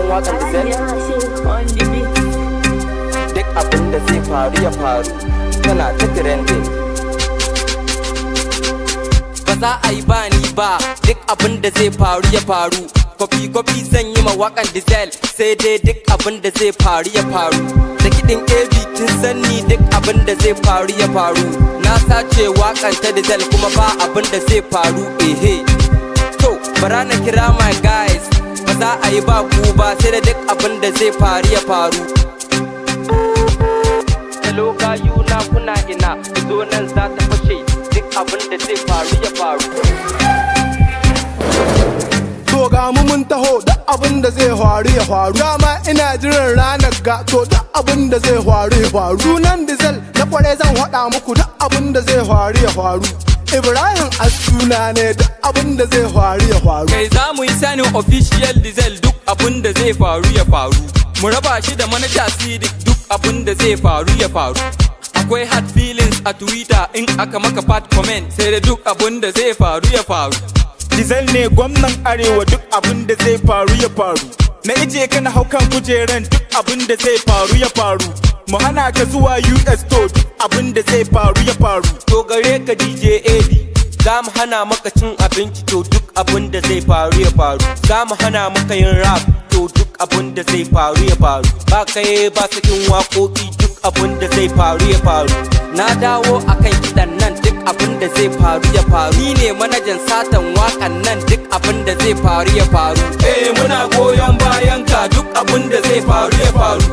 sabon wakan Diesel? Duk abin da zai faru ya faru, tana ta trending. Ba za a yi ba ni ba, duk abin da zai faru ya faru. Kofi zan yi ma wakan Diesel, sai dai duk abin da zai faru ya faru. Da kiɗin AB kin sanni duk abin da zai faru ya faru. Na sace wakan ta Diesel kuma ba abin da zai faru ehe. To, bara na kira my guys, ba za a yi ba ku ba sai da duk abin da zai faru ya faru. Hello gayu na kuna ina, zo nan za ta fashe duk abin da zai faru ya faru. To ga mu mun taho duk abin da zai faru ya faru. Dama ina jiran ranar ga to duk abin da zai faru ya faru. Sunan Diesel na kware zan faɗa muku duk abin da zai faru ya faru. Ibrahim Asuna ne duk abin da zai faru ya faru. Kai za mu yi sanin official Diesel duk abin da zai faru ya faru. Mu raba shi da manaja Sidik duk abin da zai faru ya faru. Akwai hard feelings a Twitter in aka maka bad comment sai da duk abin da zai faru ya faru. Diesel ne gwamnan arewa duk abin da zai faru ya faru. Na ije kana haukan kujeran duk abin da zai faru ya faru. Mu hana ka zuwa US to duk abin da zai faru ya faru. To gare ka DJ AB, za mu hana maka cin abinci to duk abin da zai faru ya faru. Za mu hana maka yin rap to duk abin da zai faru ya faru. Ba kai ba sakin waƙoƙi duk abin da zai faru ya faru. Na dawo akan kiɗan nan duk abin da zai faru ya faru. Ni ne manajan satan waƙan nan duk abin da zai faru ya faru. Muna goyon bayan ka duk abin da zai faru ya faru.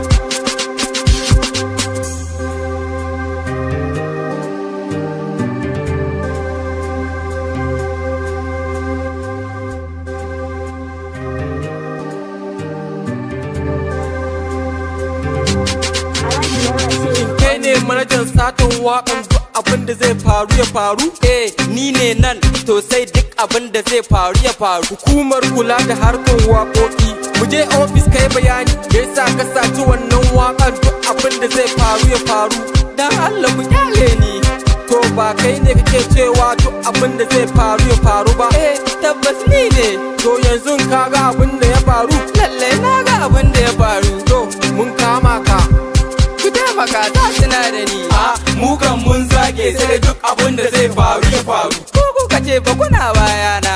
Manajan satan waƙan duk abin da zai faru ya faru. Ni ne nan to sai duk abin da zai faru ya faru. Hukumar kula da harkar waƙoƙi, mu je ofis kai bayani me yasa ka saci wannan waƙan duk abin da zai faru ya faru. Dan Allah ku kyale ni, to ba kai ne kake cewa duk abin da zai faru ya faru ba. Tabbas ni ne, to yanzu ka ga abin da ya faru. Lallai na ga abin da ya faru. To mun kama ka, taimaka ta suna da ni. Mu kan mun zage sai da duk abin da zai faru ya faru. Ko kuka ce ba kuna bayana.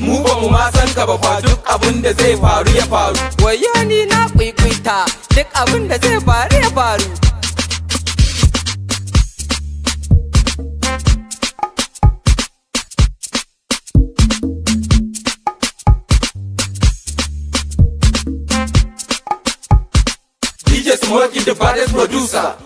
Mu ba mu ma san ka ba fa duk abin da zai faru ya faru. Wayo ni na kwaikwita duk abin da zai faru ya faru. DJ Smokey the baddest producer.